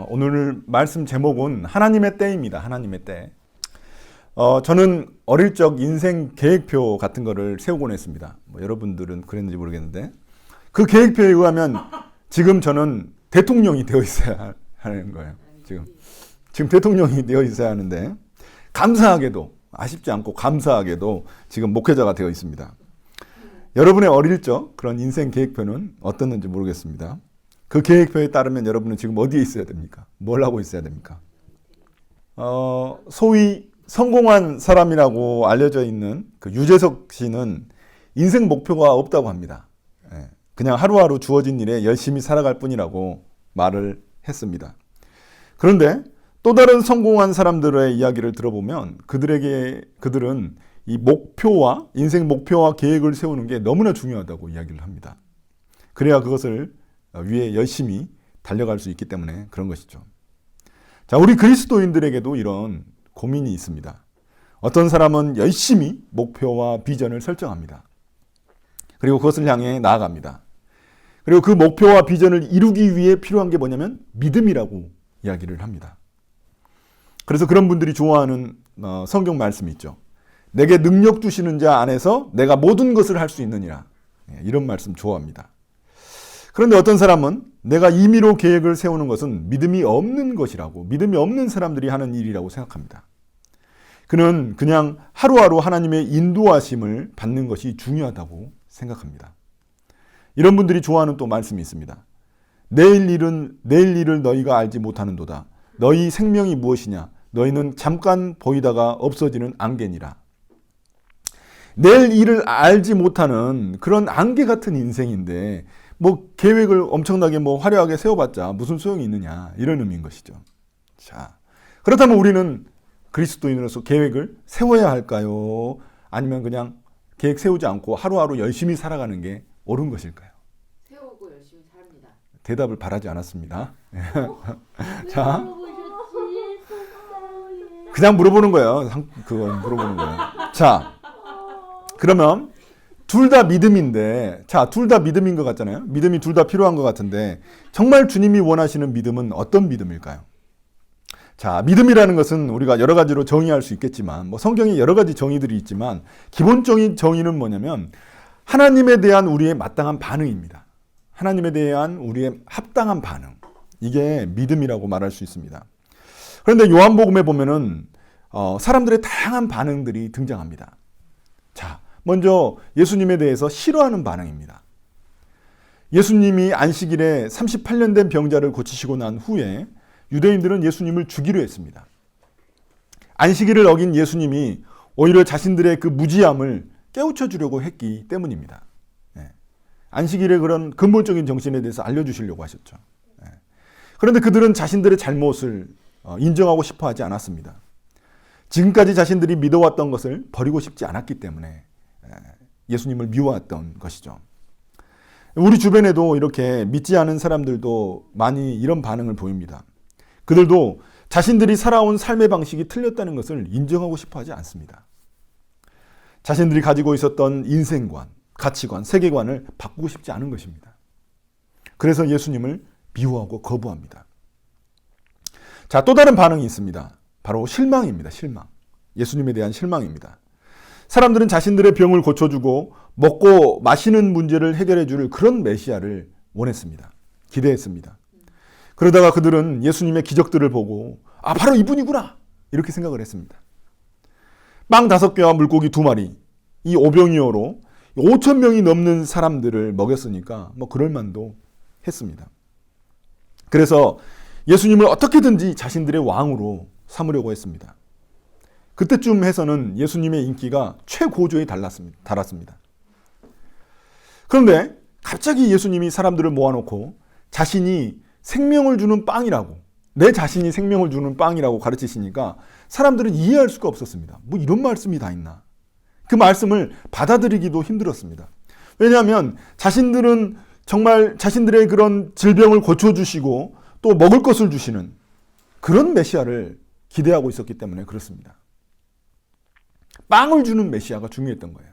오늘 말씀 제목은 하나님의 때입니다. 하나님의 때. 저는 어릴 적 인생 계획표 같은 거를 세우곤 했습니다. 여러분들은 그랬는지 모르겠는데 그 계획표에 의하면 지금 저는 대통령이 되어 있어야 하는 거예요. 지금 대통령이 되어 있어야 하는데 감사하게도 아쉽지 않고 감사하게도 지금 목회자가 되어 있습니다. 여러분의 어릴 적 그런 인생 계획표는 어떻는지 모르겠습니다. 그 계획표에 따르면 여러분은 지금 어디에 있어야 됩니까? 뭘 하고 있어야 됩니까? 소위 성공한 사람이라고 알려져 있는 그 유재석 씨는 인생 목표가 없다고 합니다. 그냥 하루하루 주어진 일에 열심히 살아갈 뿐이라고 말을 했습니다. 그런데 또 다른 성공한 사람들의 이야기를 들어보면 그들은 이 목표와 인생 목표와 계획을 세우는 게 너무나 중요하다고 이야기를 합니다. 그래야 그것을 위에 열심히 달려갈 수 있기 때문에 그런 것이죠. 자, 우리 그리스도인들에게도 이런 고민이 있습니다. 어떤 사람은 열심히 목표와 비전을 설정합니다. 그리고 그것을 향해 나아갑니다. 그리고 그 목표와 비전을 이루기 위해 필요한 게 뭐냐면 믿음이라고 이야기를 합니다. 그래서 그런 분들이 좋아하는 성경 말씀이 있죠. 내게 능력 주시는 자 안에서 내가 모든 것을 할 수 있느니라. 이런 말씀 좋아합니다. 그런데 어떤 사람은 내가 임의로 계획을 세우는 것은 믿음이 없는 것이라고, 믿음이 없는 사람들이 하는 일이라고 생각합니다. 그는 그냥 하루하루 하나님의 인도하심을 받는 것이 중요하다고 생각합니다. 이런 분들이 좋아하는 또 말씀이 있습니다. 내일 일을 너희가 알지 못하는도다. 너희 생명이 무엇이냐? 너희는 잠깐 보이다가 없어지는 안개니라. 내일 일을 알지 못하는 그런 안개 같은 인생인데 계획을 엄청나게 화려하게 세워봤자 무슨 소용이 있느냐, 이런 의미인 것이죠. 자, 그렇다면 우리는 그리스도인으로서 계획을 세워야 할까요? 아니면 그냥 계획 세우지 않고 하루하루 열심히 살아가는 게 옳은 것일까요? 세우고 열심히 삽니다. 대답을 바라지 않았습니다. 자, 그냥 물어보는 거예요. 그건 물어보는 거예요. 자, 그러면 둘 다 믿음인데, 둘 다 믿음인 것 같잖아요. 믿음이 둘 다 필요한 것 같은데, 정말 주님이 원하시는 믿음은 어떤 믿음일까요? 자, 믿음이라는 것은 우리가 여러 가지로 정의할 수 있겠지만, 성경에 여러 가지 정의들이 있지만, 기본적인 정의는 뭐냐면, 하나님에 대한 우리의 마땅한 반응입니다. 하나님에 대한 우리의 합당한 반응. 이게 믿음이라고 말할 수 있습니다. 그런데 요한복음에 보면은, 사람들의 다양한 반응들이 등장합니다. 자, 먼저 예수님에 대해서 싫어하는 반응입니다. 예수님이 안식일에 38년 된 병자를 고치시고 난 후에 유대인들은 예수님을 죽이려 했습니다. 안식일을 어긴 예수님이 오히려 자신들의 그 무지함을 깨우쳐 주려고 했기 때문입니다. 안식일의 그런 근본적인 정신에 대해서 알려주시려고 하셨죠. 그런데 그들은 자신들의 잘못을 인정하고 싶어 하지 않았습니다. 지금까지 자신들이 믿어왔던 것을 버리고 싶지 않았기 때문에 예수님을 미워했던 것이죠. 우리 주변에도 이렇게 믿지 않은 사람들도 많이 이런 반응을 보입니다. 그들도 자신들이 살아온 삶의 방식이 틀렸다는 것을 인정하고 싶어 하지 않습니다. 자신들이 가지고 있었던 인생관, 가치관, 세계관을 바꾸고 싶지 않은 것입니다. 그래서 예수님을 미워하고 거부합니다. 자, 또 다른 반응이 있습니다. 바로 실망입니다. 실망. 예수님에 대한 실망입니다. 사람들은 자신들의 병을 고쳐주고 먹고 마시는 문제를 해결해 줄 그런 메시아를 원했습니다. 기대했습니다. 그러다가 그들은 예수님의 기적들을 보고 바로 이분이구나, 이렇게 생각을 했습니다. 빵 5개와 물고기 2마리, 이 오병이어로 5,000명이 넘는 사람들을 먹였으니까 그럴만도 했습니다. 그래서 예수님을 어떻게든지 자신들의 왕으로 삼으려고 했습니다. 그때쯤 해서는 예수님의 인기가 최고조에 달았습니다. 그런데 갑자기 예수님이 사람들을 모아놓고 자신이 생명을 주는 빵이라고, 내 자신이 생명을 주는 빵이라고 가르치시니까 사람들은 이해할 수가 없었습니다. 이런 말씀이 다 있나. 그 말씀을 받아들이기도 힘들었습니다. 왜냐하면 자신들은 정말 자신들의 그런 질병을 고쳐주시고 또 먹을 것을 주시는 그런 메시아를 기대하고 있었기 때문에 그렇습니다. 빵을 주는 메시아가 중요했던 거예요.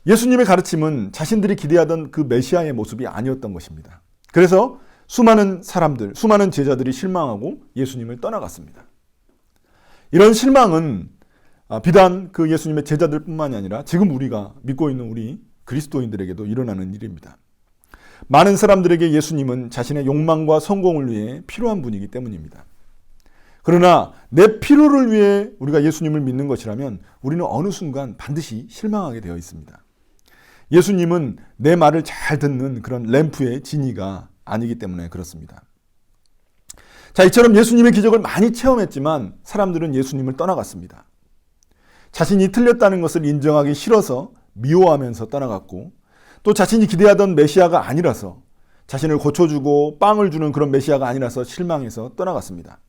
예수님의 가르침은 자신들이 기대하던 그 메시아의 모습이 아니었던 것입니다. 그래서 수많은 사람들, 수많은 제자들이 실망하고 예수님을 떠나갔습니다. 이런 실망은 비단 그 예수님의 제자들뿐만이 아니라 지금 우리가 믿고 있는 우리 그리스도인들에게도 일어나는 일입니다. 많은 사람들에게 예수님은 자신의 욕망과 성공을 위해 필요한 분이기 때문입니다. 그러나 내 필요를 위해 우리가 예수님을 믿는 것이라면 우리는 어느 순간 반드시 실망하게 되어 있습니다. 예수님은 내 말을 잘 듣는 그런 램프의 지니가 아니기 때문에 그렇습니다. 자, 이처럼 예수님의 기적을 많이 체험했지만 사람들은 예수님을 떠나갔습니다. 자신이 틀렸다는 것을 인정하기 싫어서 미워하면서 떠나갔고, 또 자신이 기대하던 메시아가 아니라서, 자신을 고쳐주고 빵을 주는 그런 메시아가 아니라서 실망해서 떠나갔습니다.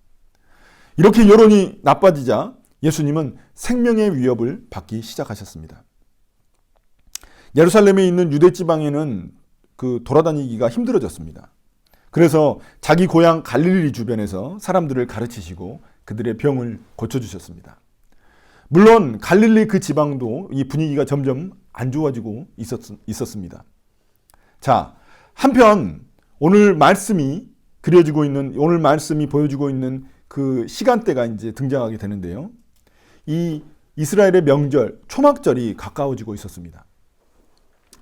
이렇게 여론이 나빠지자 예수님은 생명의 위협을 받기 시작하셨습니다. 예루살렘에 있는 유대 지방에는 돌아다니기가 힘들어졌습니다. 그래서 자기 고향 갈릴리 주변에서 사람들을 가르치시고 그들의 병을 고쳐주셨습니다. 물론 갈릴리 그 지방도 이 분위기가 점점 안 좋아지고 있었습니다. 자, 한편 오늘 말씀이 보여주고 있는 그 시간대가 이제 등장하게 되는데요. 이 이스라엘의 명절, 초막절이 가까워지고 있었습니다.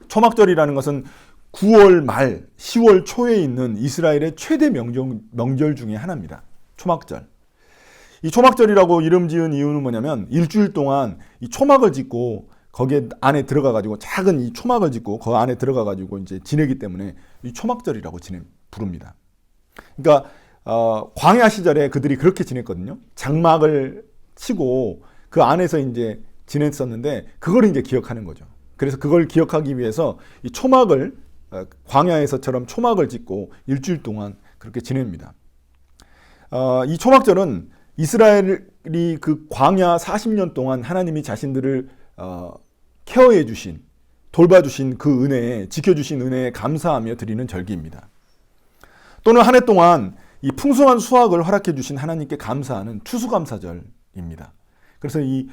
초막절이라는 것은 9월 말, 10월 초에 있는 이스라엘의 최대 명절 중에 하나입니다. 초막절. 이 초막절이라고 이름 지은 이유는 뭐냐면 일주일 동안 이 초막을 짓고 거기에 안에 들어가가지고 작은 이 초막을 짓고 그 안에 들어가가지고 이제 지내기 때문에 이 초막절이라고 부릅니다. 그러니까 광야 시절에 그들이 그렇게 지냈거든요. 장막을 치고 그 안에서 이제 지냈었는데 그걸 이제 기억하는 거죠. 그래서 그걸 기억하기 위해서 이 초막을 광야에서처럼 초막을 짓고 일주일 동안 그렇게 지냅니다. 이 초막절은 이스라엘이 그 광야 40년 동안 하나님이 자신들을 케어해 주신, 돌봐주신 그 은혜에, 지켜주신 은혜에 감사하며 드리는 절기입니다. 또는 한 해 동안 이 풍성한 수확을 허락해 주신 하나님께 감사하는 추수감사절입니다. 그래서 이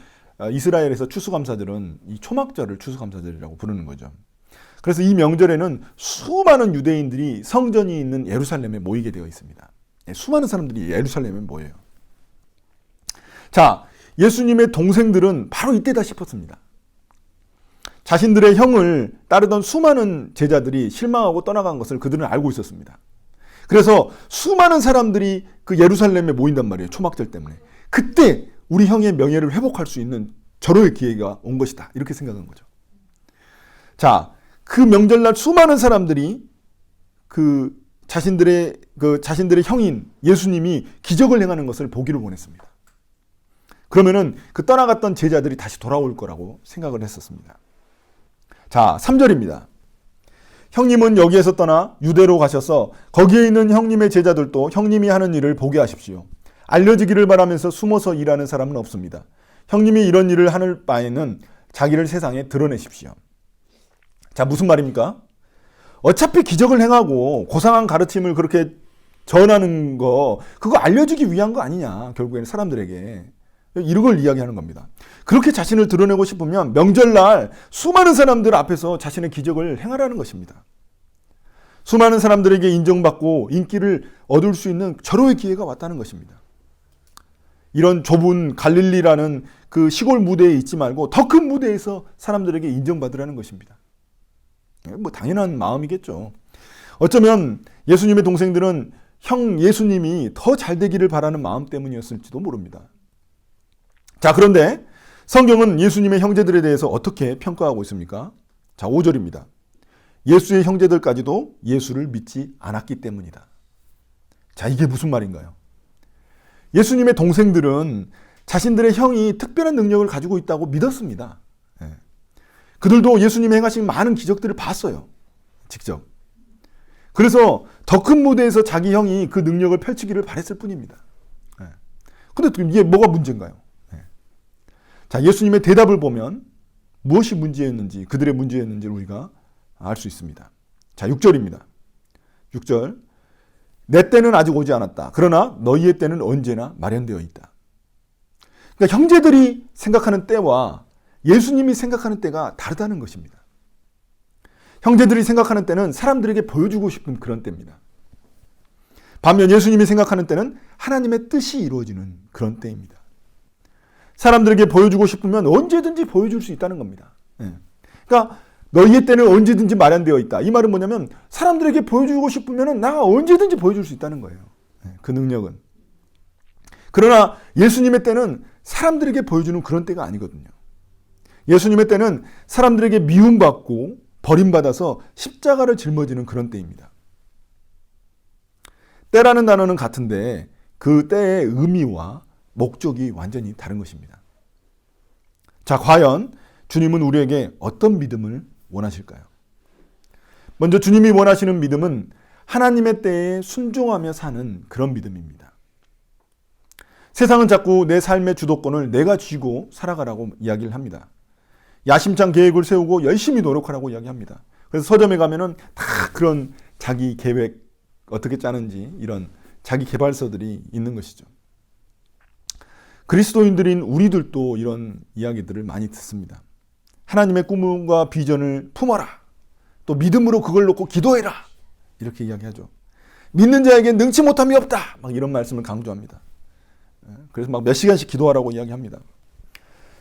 이스라엘에서 추수감사절은 이 초막절을 추수감사절이라고 부르는 거죠. 그래서 이 명절에는 수많은 유대인들이 성전이 있는 예루살렘에 모이게 되어 있습니다. 수많은 사람들이 예루살렘에 모여요. 자, 예수님의 동생들은 바로 이때다 싶었습니다. 자신들의 형을 따르던 수많은 제자들이 실망하고 떠나간 것을 그들은 알고 있었습니다. 그래서 수많은 사람들이 그 예루살렘에 모인단 말이에요. 초막절 때문에. 그때 우리 형의 명예를 회복할 수 있는 절호의 기회가 온 것이다. 이렇게 생각한 거죠. 자, 그 명절날 수많은 사람들이 자신들의 형인 예수님이 기적을 행하는 것을 보기를 원했습니다. 그러면은 그 떠나갔던 제자들이 다시 돌아올 거라고 생각을 했었습니다. 자, 3절입니다. 형님은 여기에서 떠나 유대로 가셔서 거기에 있는 형님의 제자들도 형님이 하는 일을 보게 하십시오. 알려지기를 바라면서 숨어서 일하는 사람은 없습니다. 형님이 이런 일을 하는 바에는 자기를 세상에 드러내십시오. 자, 무슨 말입니까? 어차피 기적을 행하고 고상한 가르침을 그렇게 전하는 거, 그거 알려주기 위한 거 아니냐, 결국에는 사람들에게. 이런 걸 이야기하는 겁니다. 그렇게 자신을 드러내고 싶으면 명절날 수많은 사람들 앞에서 자신의 기적을 행하라는 것입니다. 수많은 사람들에게 인정받고 인기를 얻을 수 있는 절호의 기회가 왔다는 것입니다. 이런 좁은 갈릴리라는 그 시골 무대에 있지 말고 더 큰 무대에서 사람들에게 인정받으라는 것입니다. 뭐 당연한 마음이겠죠. 어쩌면 예수님의 동생들은 형 예수님이 더 잘 되기를 바라는 마음 때문이었을지도 모릅니다. 자, 그런데 성경은 예수님의 형제들에 대해서 어떻게 평가하고 있습니까? 자, 5절입니다. 예수의 형제들까지도 예수를 믿지 않았기 때문이다. 자, 이게 무슨 말인가요? 예수님의 동생들은 자신들의 형이 특별한 능력을 가지고 있다고 믿었습니다. 그들도 예수님이 행하신 많은 기적들을 봤어요. 직접. 그래서 더 큰 무대에서 자기 형이 그 능력을 펼치기를 바랬을 뿐입니다. 근데 이게 뭐가 문제인가요? 자, 예수님의 대답을 보면 무엇이 문제였는지, 그들의 문제였는지를 우리가 알 수 있습니다. 자, 6절입니다. 6절. 내 때는 아직 오지 않았다. 그러나 너희의 때는 언제나 마련되어 있다. 그러니까 형제들이 생각하는 때와 예수님이 생각하는 때가 다르다는 것입니다. 형제들이 생각하는 때는 사람들에게 보여주고 싶은 그런 때입니다. 반면 예수님이 생각하는 때는 하나님의 뜻이 이루어지는 그런 때입니다. 사람들에게 보여주고 싶으면 언제든지 보여줄 수 있다는 겁니다. 그러니까 너희의 때는 언제든지 마련되어 있다. 이 말은 뭐냐면 사람들에게 보여주고 싶으면 나가 언제든지 보여줄 수 있다는 거예요. 그 능력은. 그러나 예수님의 때는 사람들에게 보여주는 그런 때가 아니거든요. 예수님의 때는 사람들에게 미움받고 버림받아서 십자가를 짊어지는 그런 때입니다. 때라는 단어는 같은데 그 때의 의미와 목적이 완전히 다른 것입니다. 자, 과연 주님은 우리에게 어떤 믿음을 원하실까요? 먼저 주님이 원하시는 믿음은 하나님의 때에 순종하며 사는 그런 믿음입니다. 세상은 자꾸 내 삶의 주도권을 내가 쥐고 살아가라고 이야기를 합니다. 야심찬 계획을 세우고 열심히 노력하라고 이야기합니다. 그래서 서점에 가면은 다 그런 자기 계획 어떻게 짜는지 이런 자기 개발서들이 있는 것이죠. 그리스도인들인 우리들도 이런 이야기들을 많이 듣습니다. 하나님의 꿈과 비전을 품어라. 또 믿음으로 그걸 놓고 기도해라. 이렇게 이야기하죠. 믿는 자에게 능치 못함이 없다. 막 이런 말씀을 강조합니다. 그래서 막 몇 시간씩 기도하라고 이야기합니다.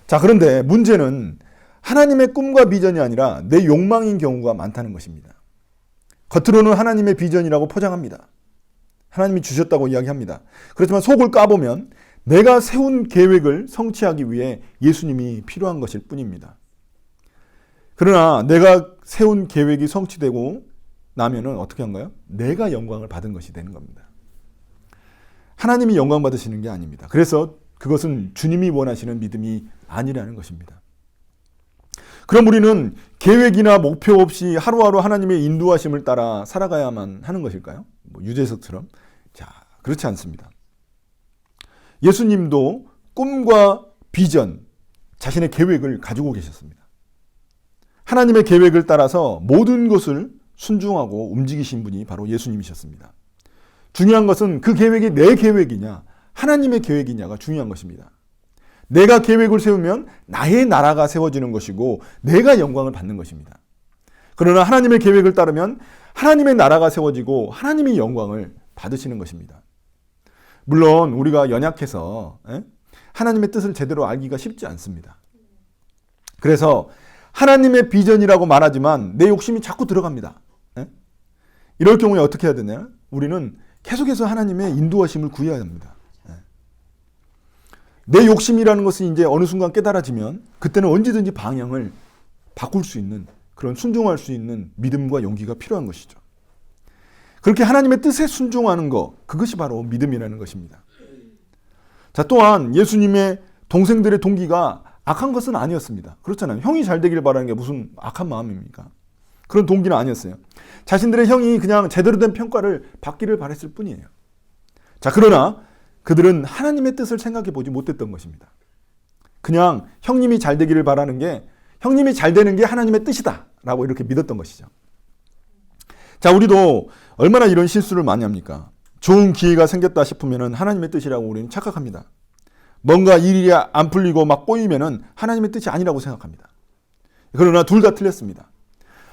자, 그런데 문제는 하나님의 꿈과 비전이 아니라 내 욕망인 경우가 많다는 것입니다. 겉으로는 하나님의 비전이라고 포장합니다. 하나님이 주셨다고 이야기합니다. 그렇지만 속을 까보면 내가 세운 계획을 성취하기 위해 예수님이 필요한 것일 뿐입니다. 그러나 내가 세운 계획이 성취되고 나면은 어떻게 한가요? 내가 영광을 받은 것이 되는 겁니다. 하나님이 영광 받으시는 게 아닙니다. 그래서 그것은 주님이 원하시는 믿음이 아니라는 것입니다. 그럼 우리는 계획이나 목표 없이 하루하루 하나님의 인도하심을 따라 살아가야만 하는 것일까요? 유재석처럼. 자, 그렇지 않습니다. 예수님도 꿈과 비전, 자신의 계획을 가지고 계셨습니다. 하나님의 계획을 따라서 모든 것을 순종하고 움직이신 분이 바로 예수님이셨습니다. 중요한 것은 그 계획이 내 계획이냐, 하나님의 계획이냐가 중요한 것입니다. 내가 계획을 세우면 나의 나라가 세워지는 것이고 내가 영광을 받는 것입니다. 그러나 하나님의 계획을 따르면 하나님의 나라가 세워지고 하나님이 영광을 받으시는 것입니다. 물론 우리가 연약해서 하나님의 뜻을 제대로 알기가 쉽지 않습니다. 그래서 하나님의 비전이라고 말하지만 내 욕심이 자꾸 들어갑니다. 이럴 경우에 어떻게 해야 되냐? 우리는 계속해서 하나님의 인도하심을 구해야 합니다. 내 욕심이라는 것이 이제 어느 순간 깨달아지면 그때는 언제든지 방향을 바꿀 수 있는 그런 순종할 수 있는 믿음과 용기가 필요한 것이죠. 그렇게 하나님의 뜻에 순종하는 것, 그것이 바로 믿음이라는 것입니다. 자, 또한 예수님의 동생들의 동기가 악한 것은 아니었습니다. 그렇잖아요. 형이 잘 되길 바라는 게 무슨 악한 마음입니까? 그런 동기는 아니었어요. 자신들의 형이 그냥 제대로 된 평가를 받기를 바랬을 뿐이에요. 자, 그러나 그들은 하나님의 뜻을 생각해 보지 못했던 것입니다. 그냥 형님이 잘 되기를 바라는 게, 형님이 잘 되는 게 하나님의 뜻이다 라고 이렇게 믿었던 것이죠. 자, 우리도 얼마나 이런 실수를 많이 합니까? 좋은 기회가 생겼다 싶으면 하나님의 뜻이라고 우리는 착각합니다. 뭔가 일이 안 풀리고 막 꼬이면 하나님의 뜻이 아니라고 생각합니다. 그러나 둘 다 틀렸습니다.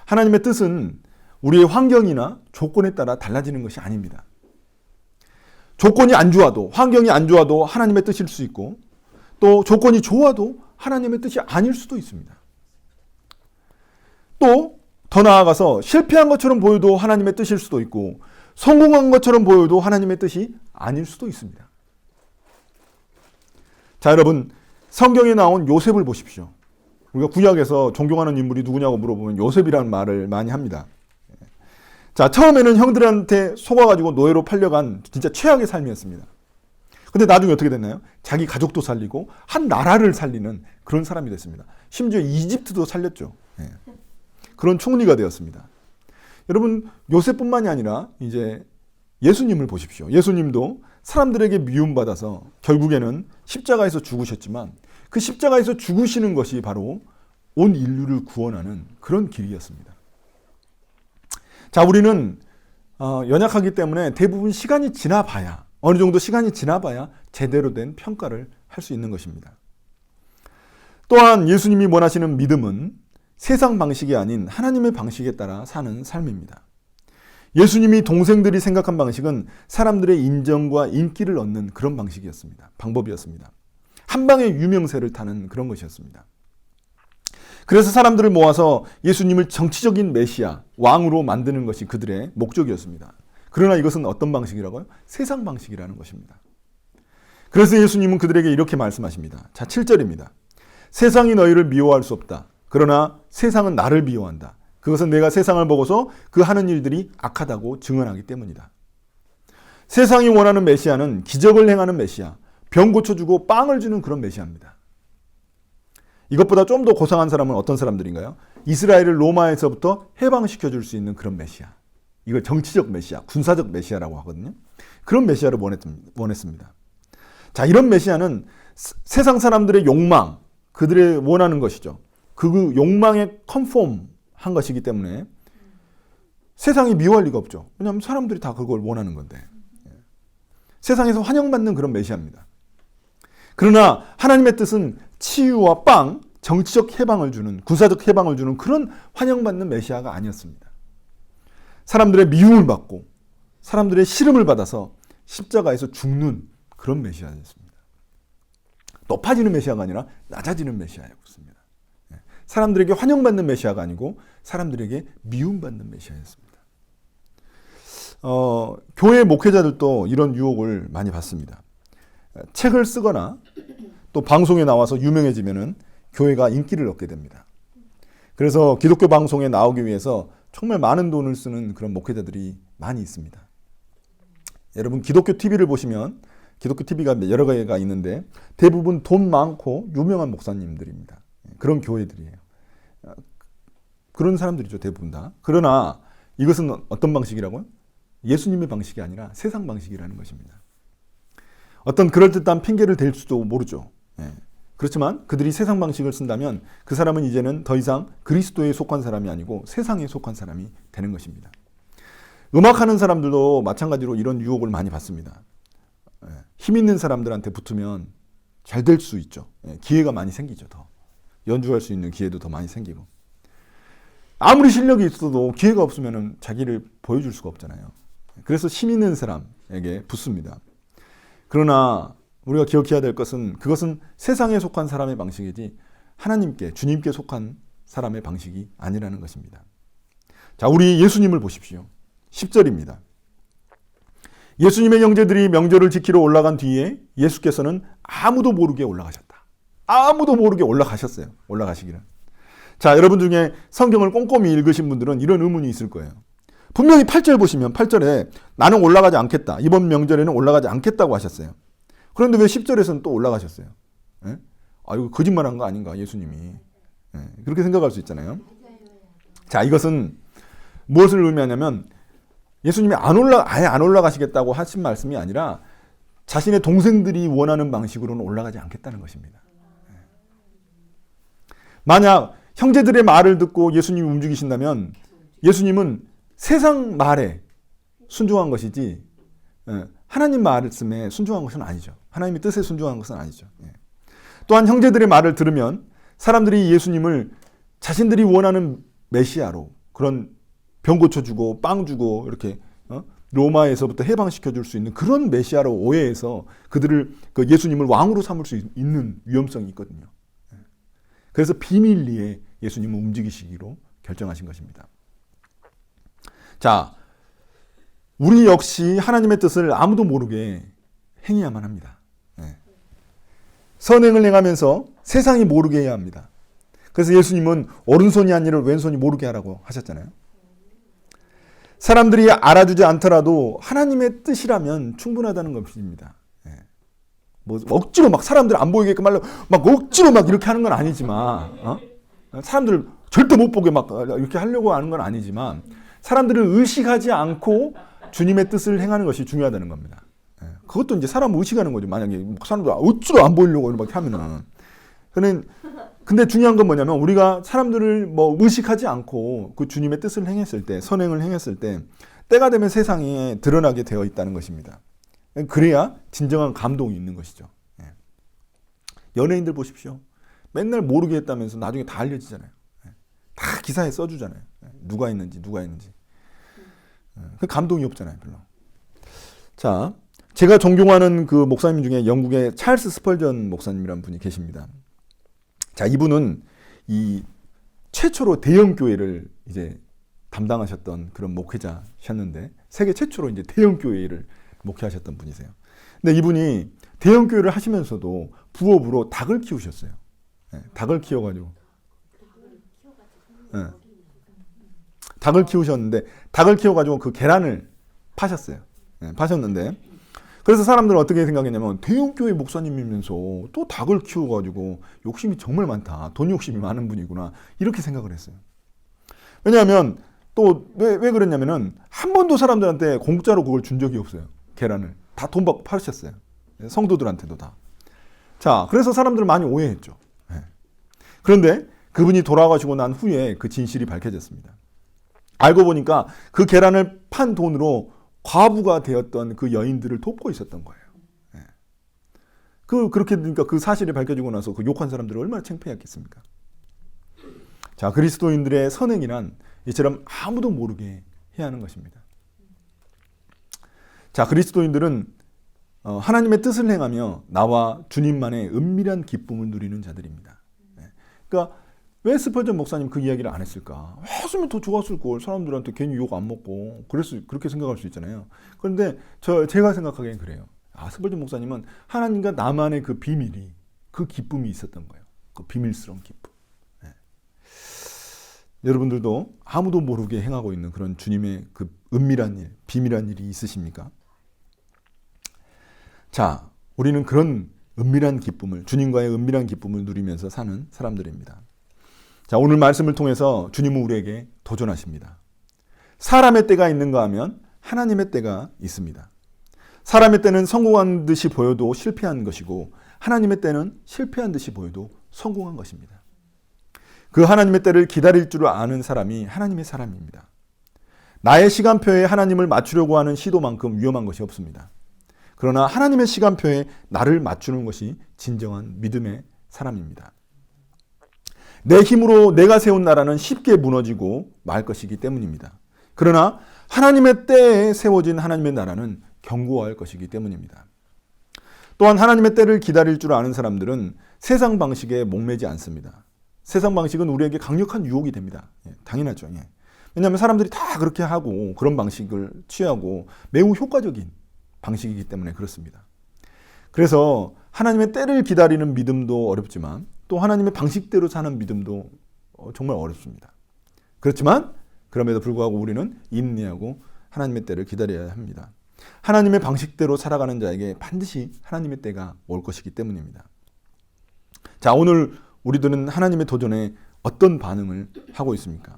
하나님의 뜻은 우리의 환경이나 조건에 따라 달라지는 것이 아닙니다. 조건이 안 좋아도, 환경이 안 좋아도 하나님의 뜻일 수 있고, 또 조건이 좋아도 하나님의 뜻이 아닐 수도 있습니다. 또 더 나아가서 실패한 것처럼 보여도 하나님의 뜻일 수도 있고, 성공한 것처럼 보여도 하나님의 뜻이 아닐 수도 있습니다. 자, 여러분, 성경에 나온 요셉을 보십시오. 우리가 구약에서 존경하는 인물이 누구냐고 물어보면 요셉이라는 말을 많이 합니다. 자, 처음에는 형들한테 속아가지고 노예로 팔려간 진짜 최악의 삶이었습니다. 근데 나중에 어떻게 됐나요? 자기 가족도 살리고 한 나라를 살리는 그런 사람이 됐습니다. 심지어 이집트도 살렸죠. 그런 총리가 되었습니다. 여러분, 요셉뿐만이 아니라 이제 예수님을 보십시오. 예수님도 사람들에게 미움받아서 결국에는 십자가에서 죽으셨지만 그 십자가에서 죽으시는 것이 바로 온 인류를 구원하는 그런 길이었습니다. 자, 우리는 연약하기 때문에 대부분 시간이 지나봐야, 어느 정도 시간이 지나봐야 제대로 된 평가를 할 수 있는 것입니다. 또한 예수님이 원하시는 믿음은 세상 방식이 아닌 하나님의 방식에 따라 사는 삶입니다. 예수님이 동생들이 생각한 방식은 사람들의 인정과 인기를 얻는 그런 방식이었습니다. 방법이었습니다. 한 방에 유명세를 타는 그런 것이었습니다. 그래서 사람들을 모아서 예수님을 정치적인 메시아, 왕으로 만드는 것이 그들의 목적이었습니다. 그러나 이것은 어떤 방식이라고요? 세상 방식이라는 것입니다. 그래서 예수님은 그들에게 이렇게 말씀하십니다. 자, 7절입니다. 세상이 너희를 미워할 수 없다. 그러나 세상은 나를 미워한다. 그것은 내가 세상을 보고서 그 하는 일들이 악하다고 증언하기 때문이다. 세상이 원하는 메시아는 기적을 행하는 메시아, 병 고쳐주고 빵을 주는 그런 메시아입니다. 이것보다 좀 더 고상한 사람은 어떤 사람들인가요? 이스라엘을 로마에서부터 해방시켜줄 수 있는 그런 메시아. 이걸 정치적 메시아, 군사적 메시아라고 하거든요. 그런 메시아를 원했습니다. 자, 이런 메시아는 세상 사람들의 욕망, 그들의 원하는 것이죠. 그 욕망에 컨폼한 것이기 때문에 세상이 미워할 리가 없죠. 왜냐하면 사람들이 다 그걸 원하는 건데. 세상에서 환영받는 그런 메시아입니다. 그러나 하나님의 뜻은 치유와 빵, 정치적 해방을 주는, 군사적 해방을 주는 그런 환영받는 메시아가 아니었습니다. 사람들의 미움을 받고 사람들의 싫음을 받아서 십자가에서 죽는 그런 메시아였습니다. 높아지는 메시아가 아니라 낮아지는 메시아였습니다. 사람들에게 환영받는 메시아가 아니고 사람들에게 미움받는 메시아였습니다. 교회 목회자들도 이런 유혹을 많이 받습니다. 책을 쓰거나 또 방송에 나와서 유명해지면은 교회가 인기를 얻게 됩니다. 그래서 기독교 방송에 나오기 위해서 정말 많은 돈을 쓰는 그런 목회자들이 많이 있습니다. 여러분 기독교 TV를 보시면 기독교 TV가 여러 개가 있는데 대부분 돈 많고 유명한 목사님들입니다. 그런 교회들이에요. 그런 사람들이죠, 대부분 다. 그러나 이것은 어떤 방식이라고요? 예수님의 방식이 아니라 세상 방식이라는 것입니다. 어떤 그럴듯한 핑계를 댈 수도 모르죠. 그렇지만 그들이 세상 방식을 쓴다면 그 사람은 이제는 더 이상 그리스도에 속한 사람이 아니고 세상에 속한 사람이 되는 것입니다. 음악하는 사람들도 마찬가지로 이런 유혹을 많이 받습니다. 힘 있는 사람들한테 붙으면 잘 될 수 있죠. 기회가 많이 생기죠. 더 연주할 수 있는 기회도 더 많이 생기고 아무리 실력이 있어도 기회가 없으면 자기를 보여줄 수가 없잖아요. 그래서 힘 있는 사람에게 붙습니다. 그러나 우리가 기억해야 될 것은 그것은 세상에 속한 사람의 방식이지 하나님께 주님께 속한 사람의 방식이 아니라는 것입니다. 자, 우리 예수님을 보십시오. 10절입니다. 예수님의 형제들이 명절을 지키러 올라간 뒤에 예수께서는 아무도 모르게 올라가셨다. 아무도 모르게 올라가셨어요. 올라가시기를. 자, 여러분 중에 성경을 꼼꼼히 읽으신 분들은 이런 의문이 있을 거예요. 분명히 8절 보시면 8절에 나는 올라가지 않겠다. 이번 명절에는 올라가지 않겠다고 하셨어요. 그런데 왜 10절에서는 또 올라가셨어요? 예? 아, 이거 거짓말한 거 아닌가, 예수님이. 예, 그렇게 생각할 수 있잖아요. 자, 이것은 무엇을 의미하냐면 예수님이 아예 안 올라가시겠다고 하신 말씀이 아니라 자신의 동생들이 원하는 방식으로는 올라가지 않겠다는 것입니다. 예. 만약 형제들의 말을 듣고 예수님이 움직이신다면 예수님은 세상 말에 순종한 것이지 하나님 말씀에 순종한 것은 아니죠. 하나님의 뜻에 순종한 것은 아니죠. 또한 형제들의 말을 들으면 사람들이 예수님을 자신들이 원하는 메시아로 그런 병 고쳐주고 빵 주고 이렇게 로마에서부터 해방시켜줄 수 있는 그런 메시아로 오해해서 그들을 예수님을 왕으로 삼을 수 있는 위험성이 있거든요. 그래서 비밀리에 예수님은 움직이시기로 결정하신 것입니다. 자, 우리 역시 하나님의 뜻을 아무도 모르게 행해야만 합니다. 선행을 행하면서 세상이 모르게 해야 합니다. 그래서 예수님은 오른손이 한 일을 왼손이 모르게 하라고 하셨잖아요. 사람들이 알아주지 않더라도 하나님의 뜻이라면 충분하다는 것입니다. 뭐 억지로 막 사람들 안 보이게끔 하려고 막 억지로 막 이렇게 하는 건 아니지만, 사람들 절대 못 보게 막 이렇게 하려고 하는 건 아니지만, 사람들을 의식하지 않고 주님의 뜻을 행하는 것이 중요하다는 겁니다. 그것도 이제 사람 의식하는 거죠. 만약에 사람들 억지로 안 보이려고 이렇게 하면은. 근데 중요한 건 뭐냐면 우리가 사람들을 뭐 의식하지 않고 그 주님의 뜻을 행했을 때, 선행을 행했을 때 때가 되면 세상에 드러나게 되어 있다는 것입니다. 그래야 진정한 감동이 있는 것이죠. 연예인들 보십시오. 맨날 모르게 했다면서 나중에 다 알려지잖아요. 다 기사에 써주잖아요. 누가 있는지. 그 감동이 없잖아요, 별로. 자, 제가 존경하는 그 목사님 중에 영국의 찰스 스펄전 목사님이라는 분이 계십니다. 자, 이분은 이 최초로 대형 교회를 이제 담당하셨던 그런 목회자셨는데 세계 최초로 이제 대형 교회를 목회하셨던 분이세요. 근데 이분이 대형 교회를 하시면서도 부업으로 닭을 키우셨어요. 닭을 키워가지고 닭을 키우셨는데 닭을 키워가지고 그 계란을 파셨어요. 파셨는데 그래서 사람들은 어떻게 생각했냐면 대형 교회 목사님이면서 또 닭을 키워가지고 욕심이 정말 많다. 돈 욕심이 많은 분이구나. 이렇게 생각을 했어요. 왜냐하면 또 왜 그랬냐면은 한 번도 사람들한테 공짜로 그걸 준 적이 없어요. 계란을. 다 돈 받고 파셨어요. 성도들한테도 다. 자, 그래서 사람들은 많이 오해했죠. 그런데 그분이 돌아가시고 난 후에 그 진실이 밝혀졌습니다. 알고 보니까 그 계란을 판 돈으로 과부가 되었던 그 여인들을 돕고 있었던 거예요. 그렇게 되니까 그 사실이 밝혀지고 나서 그 욕한 사람들이 얼마나 창피했겠습니까? 자, 그리스도인들의 선행이란 이처럼 아무도 모르게 해야 하는 것입니다. 자, 그리스도인들은 하나님의 뜻을 행하며 나와 주님만의 은밀한 기쁨을 누리는 자들입니다. 그러니까 왜 스펄전 목사님 그 이야기를 안 했을까? 했으면 더 좋았을 걸. 사람들한테 괜히 욕 안 먹고 그렇게 생각할 수 있잖아요. 그런데 제가 생각하기엔 그래요. 스펄전 목사님은 하나님과 나만의 그 비밀이 그 기쁨이 있었던 거예요. 그 비밀스러운 기쁨. 여러분들도 아무도 모르게 행하고 있는 그런 주님의 그 은밀한 일, 비밀한 일이 있으십니까? 자, 우리는 그런 은밀한 기쁨을, 주님과의 은밀한 기쁨을 누리면서 사는 사람들입니다. 자, 오늘 말씀을 통해서 주님은 우리에게 도전하십니다. 사람의 때가 있는가 하면 하나님의 때가 있습니다. 사람의 때는 성공한 듯이 보여도 실패한 것이고 하나님의 때는 실패한 듯이 보여도 성공한 것입니다. 그 하나님의 때를 기다릴 줄 아는 사람이 하나님의 사람입니다. 나의 시간표에 하나님을 맞추려고 하는 시도만큼 위험한 것이 없습니다. 그러나 하나님의 시간표에 나를 맞추는 것이 진정한 믿음의 사람입니다. 내 힘으로 내가 세운 나라는 쉽게 무너지고 말 것이기 때문입니다. 그러나 하나님의 때에 세워진 하나님의 나라는 견고할 것이기 때문입니다. 또한 하나님의 때를 기다릴 줄 아는 사람들은 세상 방식에 목매지 않습니다. 세상 방식은 우리에게 강력한 유혹이 됩니다. 당연하죠. 왜냐하면 사람들이 다 그렇게 하고 그런 방식을 취하고 매우 효과적인 방식이기 때문에 그렇습니다. 그래서 하나님의 때를 기다리는 믿음도 어렵지만 또 하나님의 방식대로 사는 믿음도 정말 어렵습니다. 그렇지만 그럼에도 불구하고 우리는 인내하고 하나님의 때를 기다려야 합니다. 하나님의 방식대로 살아가는 자에게 반드시 하나님의 때가 올 것이기 때문입니다. 자, 오늘 우리들은 하나님의 도전에 어떤 반응을 하고 있습니까?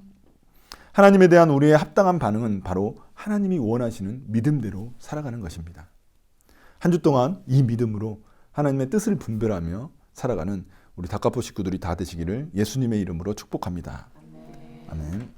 하나님에 대한 우리의 합당한 반응은 바로 하나님이 원하시는 믿음대로 살아가는 것입니다. 한 주 동안 이 믿음으로 하나님의 뜻을 분별하며 살아가는 우리 닭가포 식구들이 다 되시기를 예수님의 이름으로 축복합니다. 아멘.